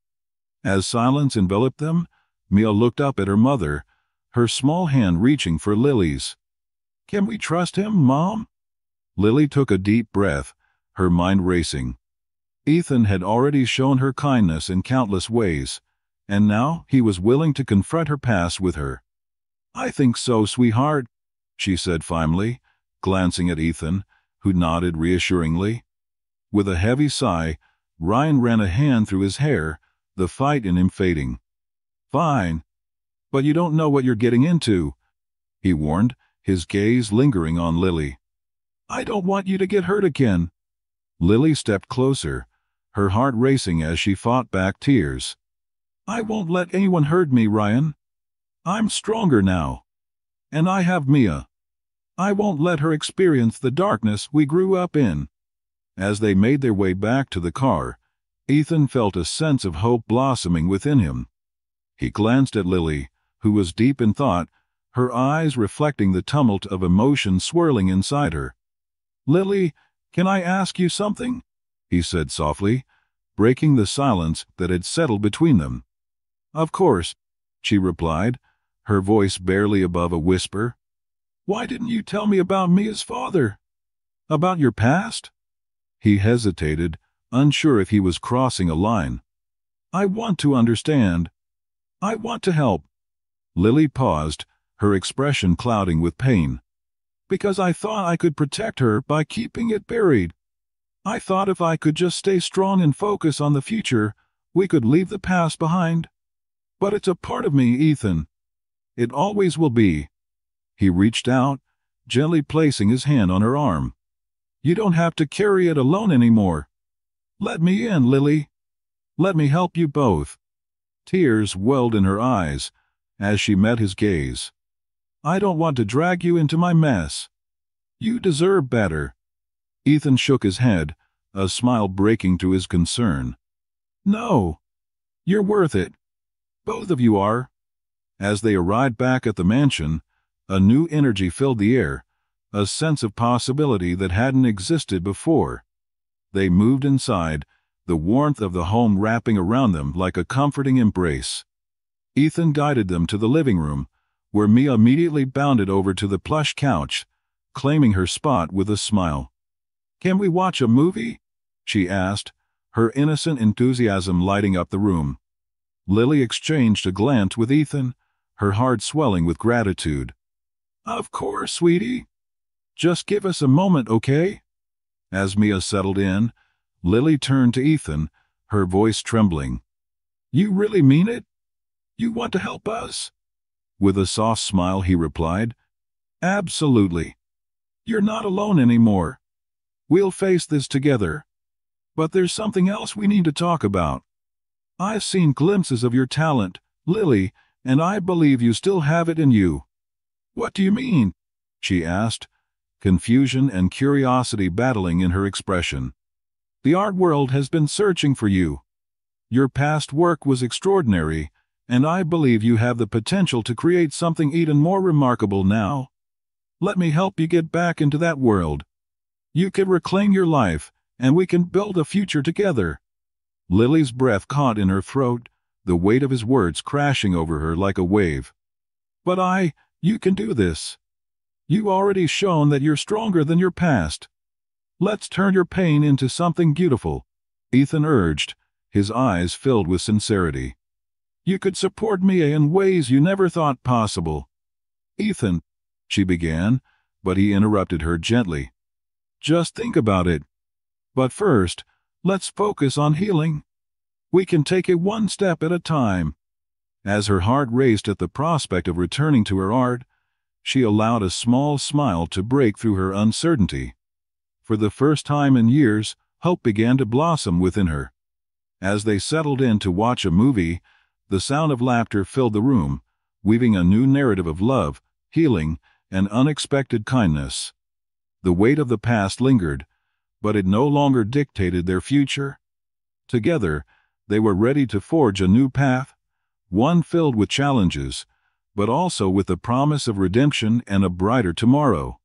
As silence enveloped them, Mia looked up at her mother, her small hand reaching for Lily's. "Can we trust him, Mom?" Lily took a deep breath, her mind racing. Ethan had already shown her kindness in countless ways, and now he was willing to confront her past with her. "I think so, sweetheart," she said finally, glancing at Ethan, who nodded reassuringly. With a heavy sigh, Ryan ran a hand through his hair, the fight in him fading. "Fine. But you don't know what you're getting into," he warned, his gaze lingering on Lily. "I don't want you to get hurt again." Lily stepped closer, her heart racing as she fought back tears. "I won't let anyone hurt me, Ryan. I'm stronger now. And I have Mia. I won't let her experience the darkness we grew up in." As they made their way back to the car, Ethan felt a sense of hope blossoming within him. He glanced at Lily, who was deep in thought, her eyes reflecting the tumult of emotion swirling inside her. "Lily, can I ask you something?" he said softly, breaking the silence that had settled between them. "Of course," she replied, her voice barely above a whisper. "Why didn't you tell me about Mia's father? About your past?" He hesitated, unsure if he was crossing a line. "I want to understand. I want to help." Lily paused, her expression clouding with pain. "Because I thought I could protect her by keeping it buried. I thought if I could just stay strong and focus on the future, we could leave the past behind. But it's a part of me, Ethan. It always will be." He reached out, gently placing his hand on her arm. "You don't have to carry it alone anymore. Let me in, Lily. Let me help you both." Tears welled in her eyes as she met his gaze. "I don't want to drag you into my mess. You deserve better." Ethan shook his head, a smile breaking through his concern. "No. You're worth it. Both of you are." As they arrived back at the mansion, a new energy filled the air, a sense of possibility that hadn't existed before. They moved inside, the warmth of the home wrapping around them like a comforting embrace. Ethan guided them to the living room, where Mia immediately bounded over to the plush couch, claiming her spot with a smile. "Can we watch a movie?" she asked, her innocent enthusiasm lighting up the room. Lily exchanged a glance with Ethan, her heart swelling with gratitude. "Of course, sweetie. Just give us a moment, okay?" As Mia settled in, Lily turned to Ethan, her voice trembling. "You really mean it? You want to help us?" With a soft smile he replied, "Absolutely. You're not alone anymore. We'll face this together. But there's something else we need to talk about. I've seen glimpses of your talent, Lily, and I believe you still have it in you." "What do you mean?" she asked, confusion and curiosity battling in her expression. "The art world has been searching for you. Your past work was extraordinary, And I believe you have the potential to create something even more remarkable now. Let me help you get back into that world. You can reclaim your life, and we can build a future together." Lily's breath caught in her throat, the weight of his words crashing over her like a wave. "But you can do this. You've already shown that you're stronger than your past. Let's turn your pain into something beautiful," Ethan urged, his eyes filled with sincerity. "You could support Mia in ways you never thought possible." "Ethan," she began, but he interrupted her gently. "Just think about it. But first, let's focus on healing. We can take it one step at a time." As her heart raced at the prospect of returning to her art, she allowed a small smile to break through her uncertainty. For the first time in years, hope began to blossom within her. As they settled in to watch a movie, the sound of laughter filled the room, weaving a new narrative of love, healing, and unexpected kindness. The weight of the past lingered, but it no longer dictated their future. Together, they were ready to forge a new path, one filled with challenges, but also with the promise of redemption and a brighter tomorrow.